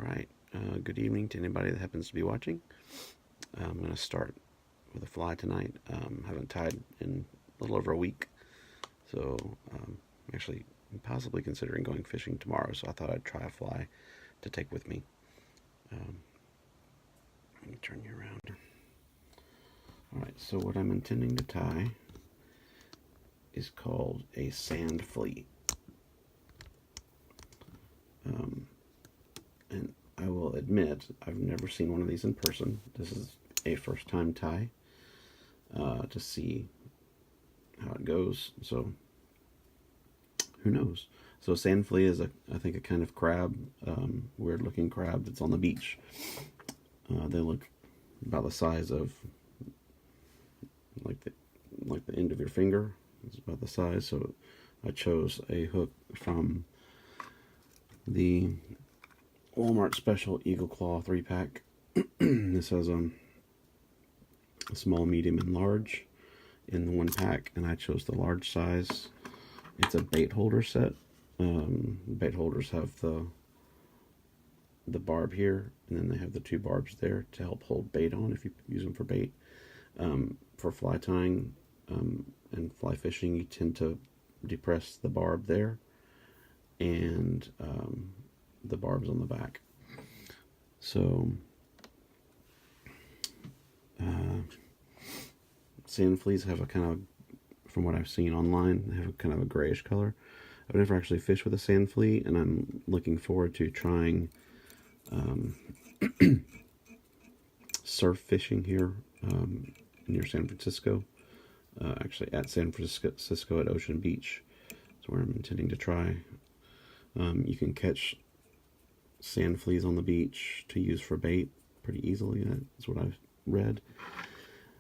Alright, good evening to anybody that happens to be watching. I'm going to start with a fly tonight. Haven't tied in a little over a week, so I'm actually possibly considering going fishing tomorrow, so I thought I'd try a fly to take with me. Let me turn you around. Alright, so what I'm intending to tie is called a sand flea. And I will admit, I've never seen one of these in person. This is a first time tie to see how it goes. So, who knows? So, sand flea is, I think, a kind of crab, weird looking crab that's on the beach. They look about the size of like the end of your finger. It's about the size. So, I chose a hook from the Walmart Special Eagle Claw 3-pack. This has a small, medium, and large in the one pack, and I chose the large size. It's a bait holder set. Bait holders have the barb here, and then they have the two barbs there to help hold bait on if you use them for bait. For fly tying and fly fishing, you tend to depress the barb there, and the barbs on the back. So sand fleas have a kind of, from what I've seen online, they have a kind of a grayish color. I've never actually fished with a sand flea, and I'm looking forward to trying surf fishing here near San Francisco. Actually at San Francisco at Ocean Beach. That's where I'm intending to try. You can catch sand fleas on the beach to use for bait pretty easily. That's what I've read.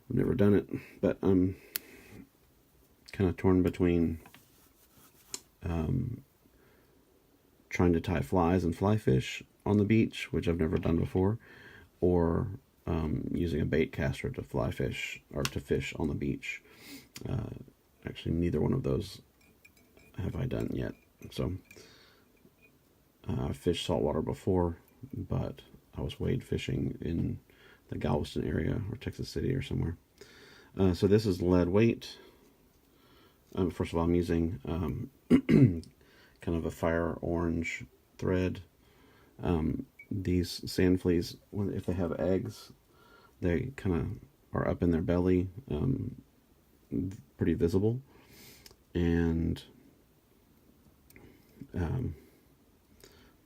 I've never done it, but I'm kind of torn between trying to tie flies and fly fish on the beach, which I've never done before, or using a bait caster to fly fish or to fish on the beach. Actually, neither one of those have I done yet. So I've fished saltwater before, but I was wade fishing in the Galveston area or Texas City or somewhere. So this is lead weight. First of all, I'm using kind of a fire orange thread. These sand fleas, if they have eggs, they kind of are up in their belly, pretty visible, and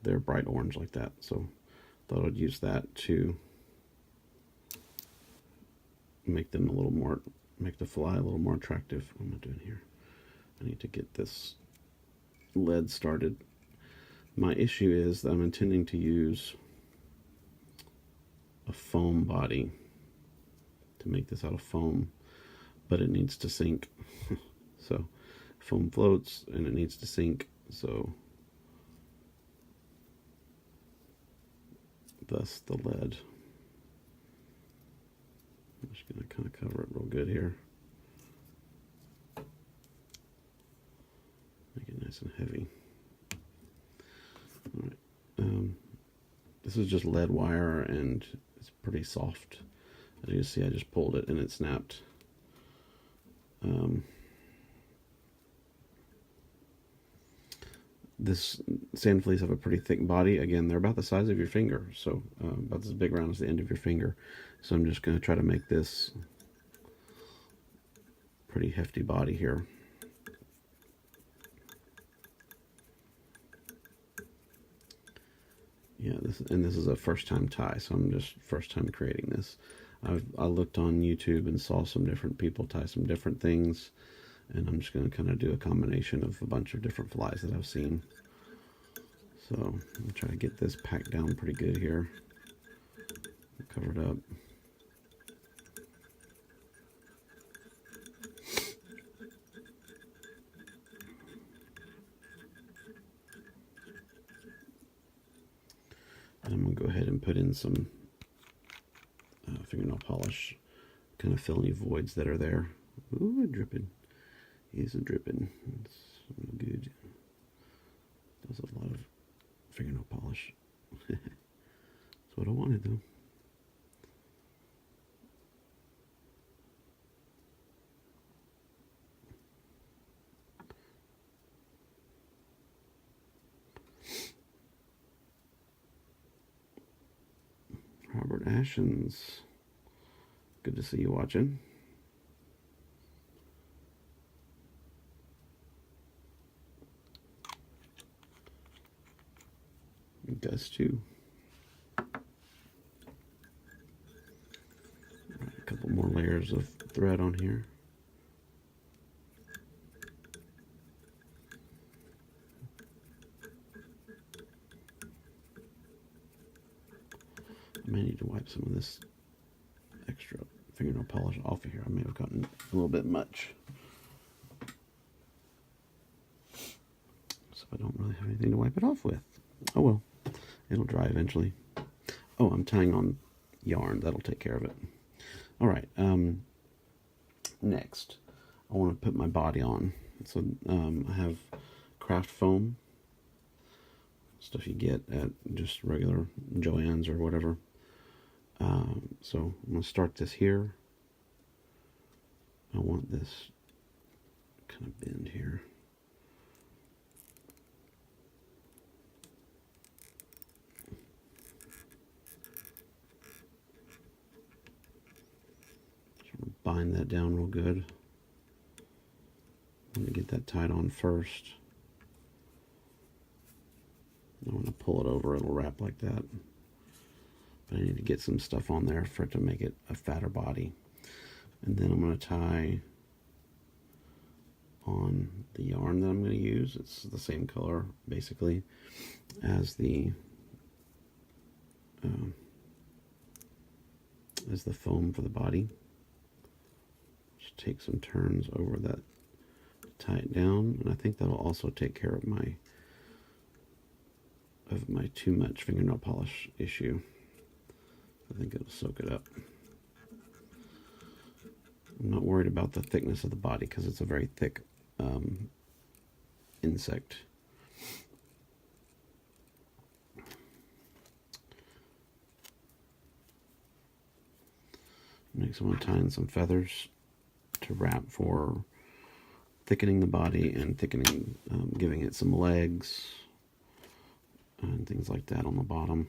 they're bright orange like that. So thought I'd use that to make them a little more, make the fly a little more attractive. What am I doing here? I need to get this lead started. My issue is that I'm intending to use a foam body to make this out of foam, but it needs to sink. So foam floats and it needs to sink, so thus the lead. I'm just going to kind of cover it real good here. Make it nice and heavy. Alright. This is just lead wire and it's pretty soft. As you can see, I just pulled it and it snapped. This sand fleas have a pretty thick body. Again, they're about the size of your finger, so about as big around as the end of your finger. So I'm just going to try to make this pretty hefty body here. Yeah, this is a first time tie, so I'm just first time creating this. I looked on YouTube and saw some different people tie some different things, and I'm just going to kind of do a combination of a bunch of different flies that I've seen. So I'm going to try to get this packed down pretty good here. Covered up. And I'm going to go ahead and put in some fingernail polish, kind of fill any voids that are there. Ooh, dripping. He's a dripping. It's good. Does a lot of fingernail polish. Passions. Good to see you watching. Gus too. A couple more layers of thread on here. I may need to wipe some of this extra fingernail polish off of here. I may have gotten a little bit much. So I don't really have anything to wipe it off with. Oh well, it'll dry eventually. Oh, I'm tying on yarn. That'll take care of it. All right. Next, I want to put my body on. So I have craft foam, stuff you get at just regular Joann's or whatever. So I'm going to start this here. I want this kind of bend here. Bind that down real good. I'm going to get that tied on first. I want to pull it over, it'll wrap like that. But I need to get some stuff on there for it to make it a fatter body. And then I'm going to tie on the yarn that I'm going to use. It's the same color, basically, as the foam for the body. Just take some turns over that, tie it down, and I think that'll also take care of my too much fingernail polish issue. I think it'll soak it up. I'm not worried about the thickness of the body because it's a very thick insect. Next, I'm going to tie in some feathers to wrap for thickening the body and thickening, giving it some legs and things like that on the bottom.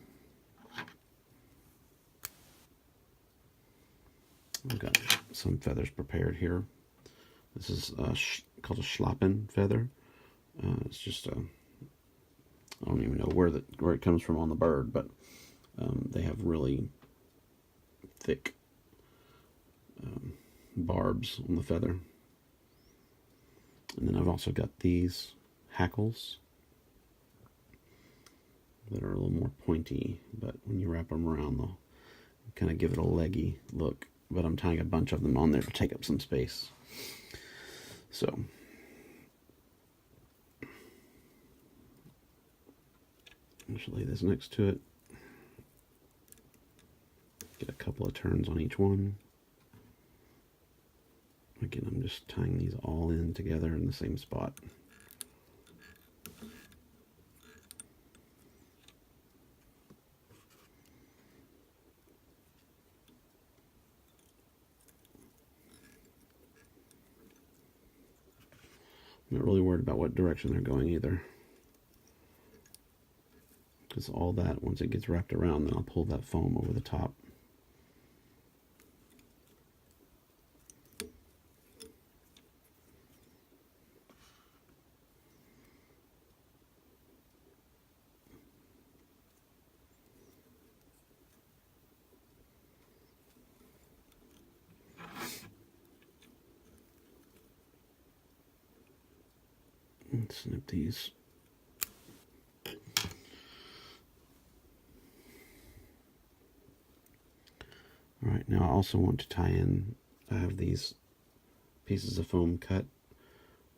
I've got some feathers prepared here. This is called a schlappen feather. It's just I don't even know where it comes from on the bird, but they have really thick barbs on the feather. And then I've also got these hackles that are a little more pointy, but when you wrap them around, they'll kind of give it a leggy look. But I'm tying a bunch of them on there to take up some space. So I'll just lay this next to it. Get a couple of turns on each one. Again, I'm just tying these all in together in the same spot. I'm not really worried about what direction they're going either. Because all that, once it gets wrapped around, then I'll pull that foam over the top. And snip these. Alright, now I also want to tie in, I have these pieces of foam cut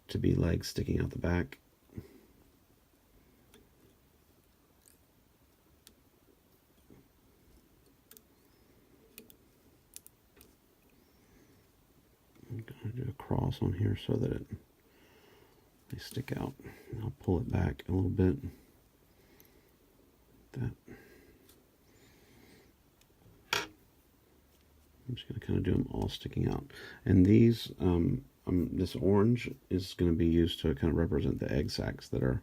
to be legs sticking out the back. I'm going to do a cross on here so that they stick out. And I'll pull it back a little bit. That. I'm just going to kind of do them all sticking out. And these, this orange is going to be used to kind of represent the egg sacs that are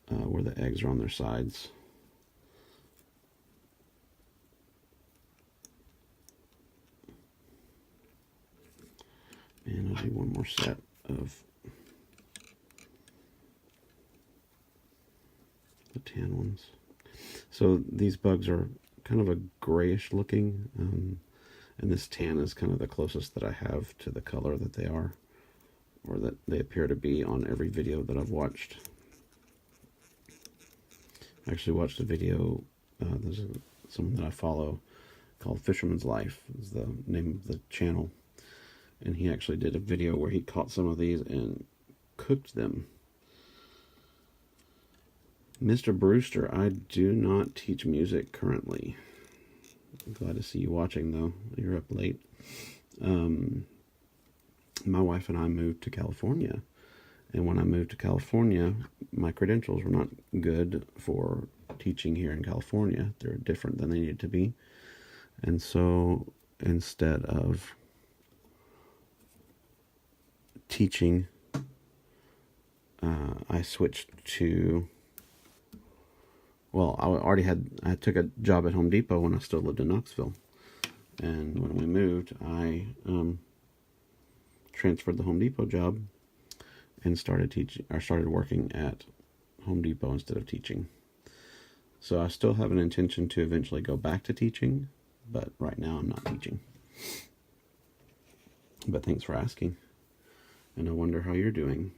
where the eggs are on their sides. And I'll do one more set of the tan ones. So these bugs are kind of a grayish looking, and this tan is kind of the closest that I have to the color that they are, or that they appear to be on every video that I've watched. I actually watched a video, there's someone that I follow called Fisherman's Life, is the name of the channel, and he actually did a video where he caught some of these and cooked them. Mr. Brewster, I do not teach music currently. I'm glad to see you watching, though. You're up late. My wife and I moved to California. And when I moved to California, my credentials were not good for teaching here in California. They're different than they needed to be. And so instead of teaching, I switched to... Well, I took a job at Home Depot when I still lived in Knoxville. And when we moved, I transferred the Home Depot job and started working at Home Depot instead of teaching. So I still have an intention to eventually go back to teaching, but right now I'm not teaching. But thanks for asking. And I wonder how you're doing.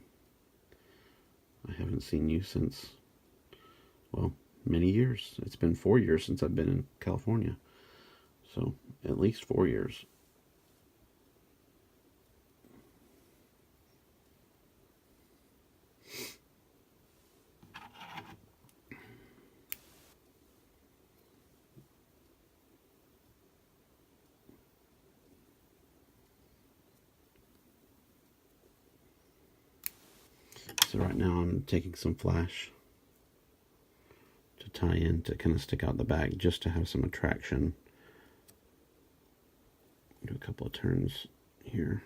I haven't seen you since, well, many years. It's been 4 years since I've been in California. So, at least 4 years. So right now I'm taking some flash to tie in to kind of stick out the back just to have some attraction. Do a couple of turns here.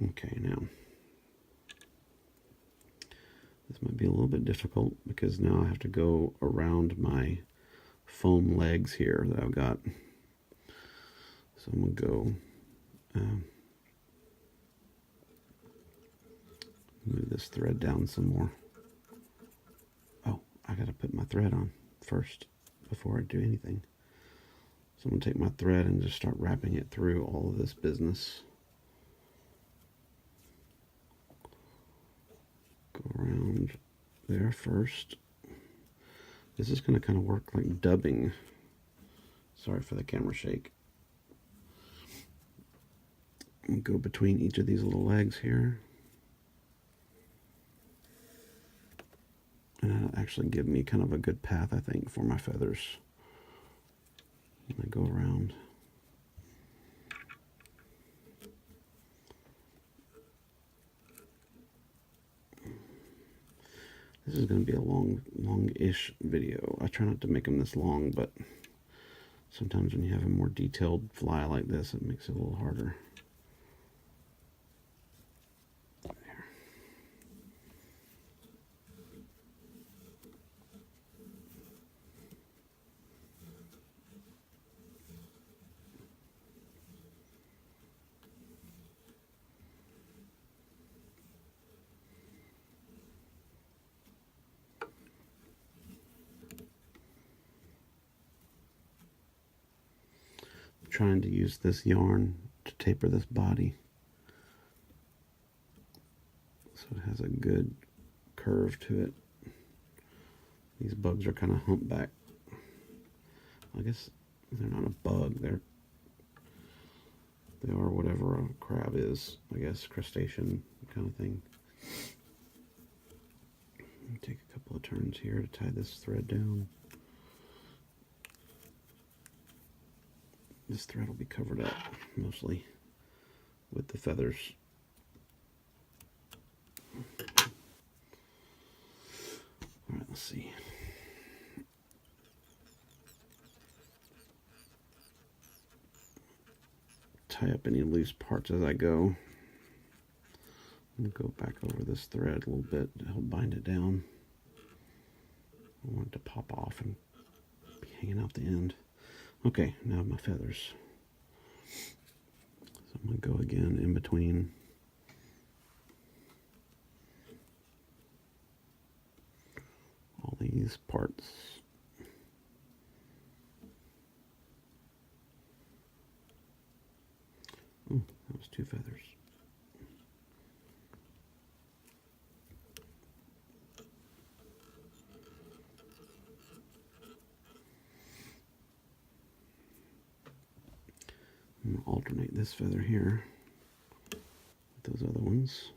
Okay, now this might be a little bit difficult because now I have to go around my foam legs here that I've got. So I'm going to go move this thread down some more. Oh, I got to put my thread on first before I do anything. So I'm going to take my thread and just start wrapping it through all of this business. Go around there first. This is going to kind of work like dubbing. Sorry for the camera shake. And go between each of these little legs here. And that'll actually give me kind of a good path, I think, for my feathers. And I go around. This is going to be a long-ish video. I try not to make them this long, but sometimes when you have a more detailed fly like this, it makes it a little harder. There. Trying to use this yarn to taper this body so it has a good curve to it. These bugs are kind of humpback. I guess they're not a bug, they are whatever a crab is, I guess, crustacean kind of thing. Take a couple of turns here to tie this thread down. This thread will be covered up mostly with the feathers. All right, let's see. Tie up any loose parts as I go. I'm going to go back over this thread a little bit to help bind it down. I want it to pop off and be hanging out the end. Okay, now my feathers. So I'm going to go again in between all these parts. Oh, that was 2 feathers. I'm going to alternate this feather here with those other ones.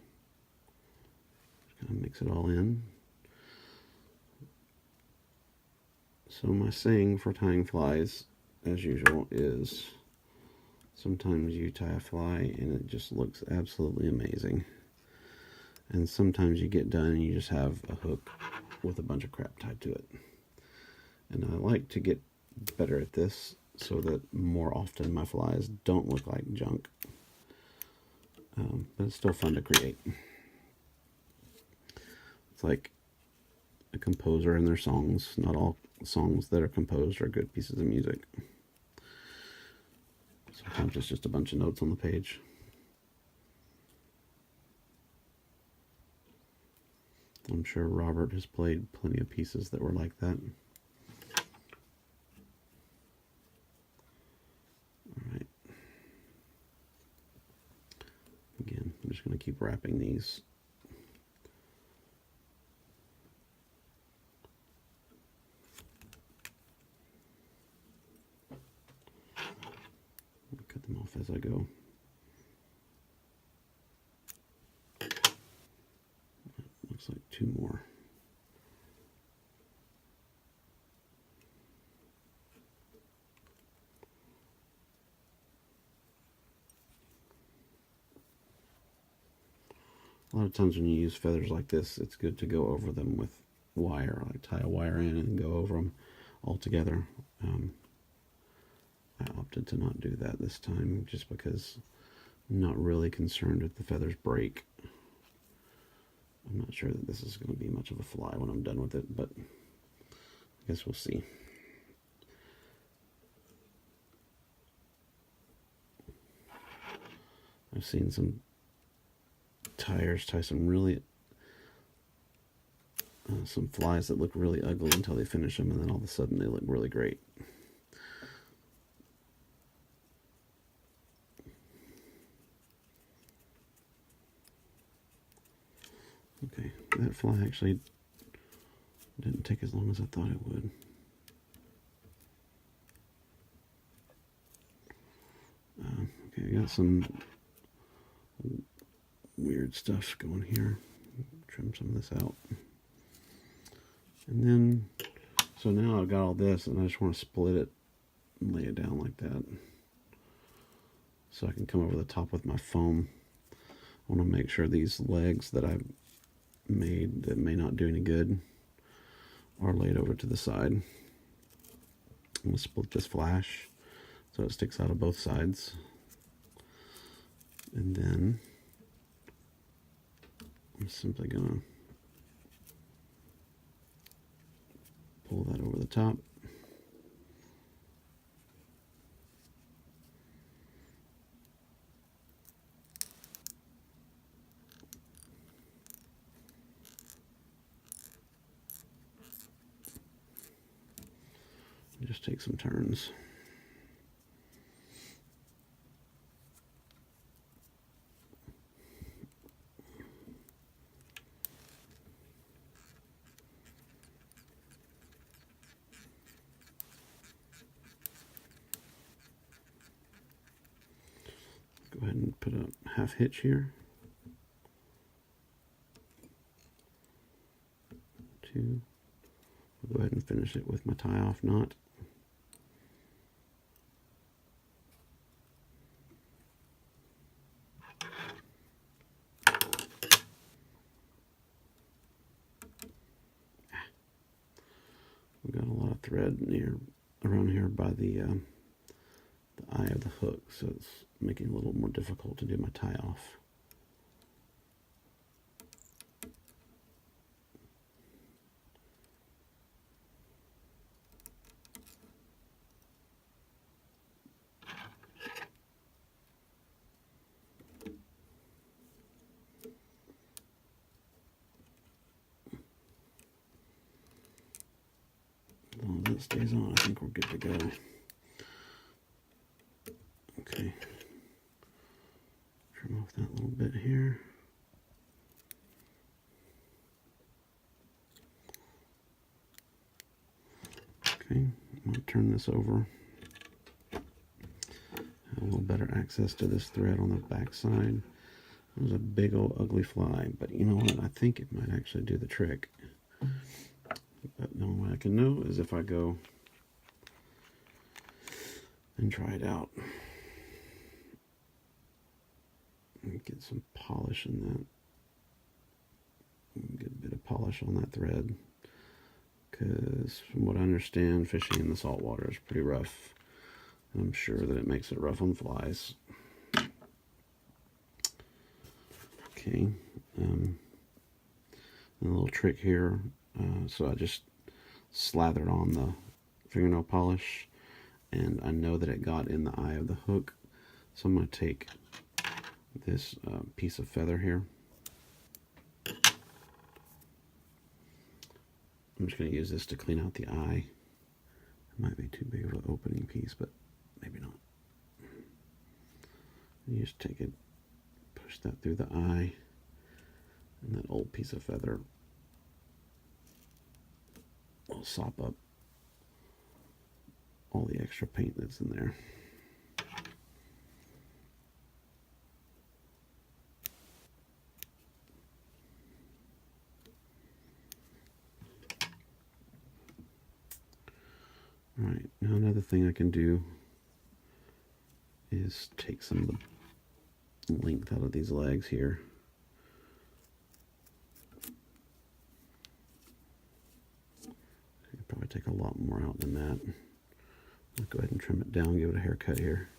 Just kind of mix it all in. So my saying for tying flies, as usual, is sometimes you tie a fly and it just looks absolutely amazing. And sometimes you get done and you just have a hook with a bunch of crap tied to it. And I like to get better at this so that more often my flies don't look like junk. But it's still fun to create. It's like a composer and their songs. Not all songs that are composed are good pieces of music. Sometimes it's just a bunch of notes on the page. I'm sure Robert has played plenty of pieces that were like that. Alright. Again, I'm just going to keep wrapping these. I'll cut them off as I go. Looks like 2 more. A lot of times when you use feathers like this, it's good to go over them with wire. Like tie a wire in and go over them all together. I opted to not do that this time just because I'm not really concerned if the feathers break. I'm not sure that this is going to be much of a fly when I'm done with it, but I guess we'll see. I've seen some tyers tie some really some flies that look really ugly until they finish them, and then all of a sudden they look really great. Okay, that fly actually didn't take as long as I thought it would. Okay, I got some weird stuff going here. Trim some of this out. And then, so now I've got all this, and I just want to split it and lay it down like that. So I can come over the top with my foam. I want to make sure these legs that I've made that may not do any good are laid over to the side. I'm going to split this flash so it sticks out of both sides. And then I'm simply going to pull that over the top. Just take some turns. Go ahead and put a half hitch here. 2. I'll go ahead and finish it with my tie-off knot. We've got a lot of thread around here by the eye of the hook, so it's making it a little more difficult to do my tie-off. it stays on, I think we're good to go. Okay. Trim off that little bit here. Okay, I'm going to turn this over. Have a little better access to this thread on the back side. There's a big old ugly fly, but you know what? I think it might actually do the trick. But the only way I can know is if I go and try it out. And get some polish in that. Get a bit of polish on that thread. Because from what I understand, fishing in the salt water is pretty rough. And I'm sure that it makes it rough on flies. Okay. A little trick here. So I just slathered on the fingernail polish, and I know that it got in the eye of the hook. So I'm going to take this piece of feather here. I'm just going to use this to clean out the eye. It might be too big of an opening piece, but maybe not. You just take it, push that through the eye, and that old piece of feather will sop up all the extra paint that's in there. Alright, now another thing I can do is take some of the length out of these legs here. Probably take a lot more out than that. I'll go ahead and trim it down, give it a haircut here.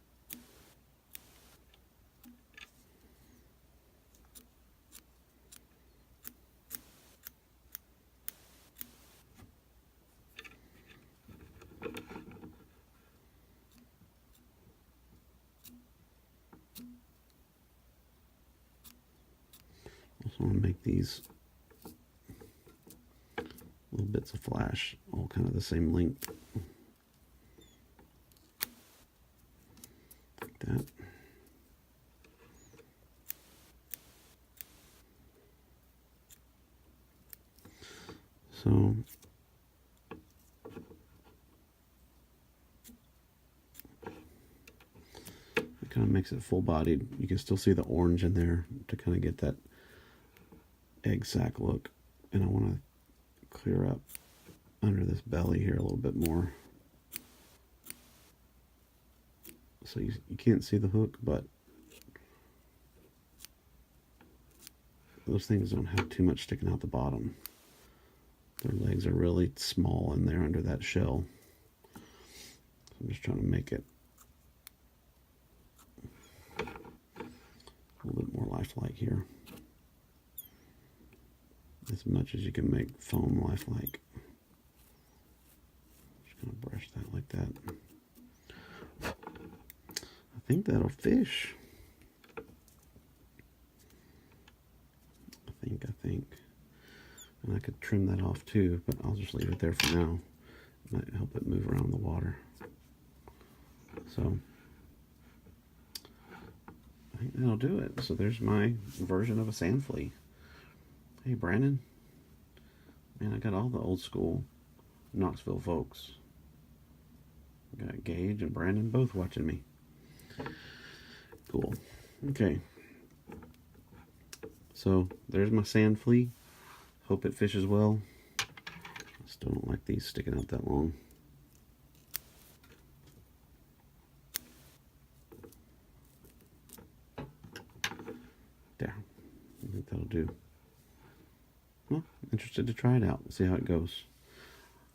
Also want to make these little bits of flash all kind of the same length. Like that. So it kind of makes it full bodied. You can still see the orange in there to kind of get that egg sac look. And I want to clear up under this belly here a little bit more. So you can't see the hook, but those things don't have too much sticking out the bottom. Their legs are really small in there under that shell. So I'm just trying to make it a little bit more lifelike here. As much as you can make foam lifelike. Just gonna brush that like that. I think that'll fish. I think. And I could trim that off too, but I'll just leave it there for now. It might help it move around the water. So I think that'll do it. So there's my version of a sand flea. Hey Brandon. Man, I got all the old school Knoxville folks. I got Gage and Brandon both watching me. Cool. Okay. So there's my sand flea. Hope it fishes well. I still don't like these sticking out that long. There. I think that'll do. Well, interested to try it out. See how it goes.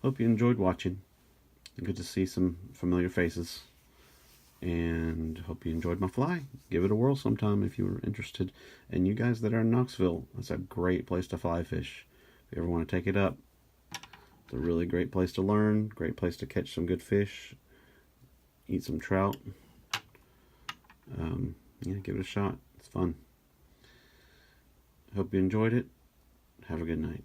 Hope you enjoyed watching. Good to see some familiar faces. And hope you enjoyed my fly. Give it a whirl sometime if you were interested. And you guys that are in Knoxville, that's a great place to fly fish. If you ever want to take it up, it's a really great place to learn. Great place to catch some good fish. Eat some trout. Yeah, give it a shot. It's fun. Hope you enjoyed it. Have a good night.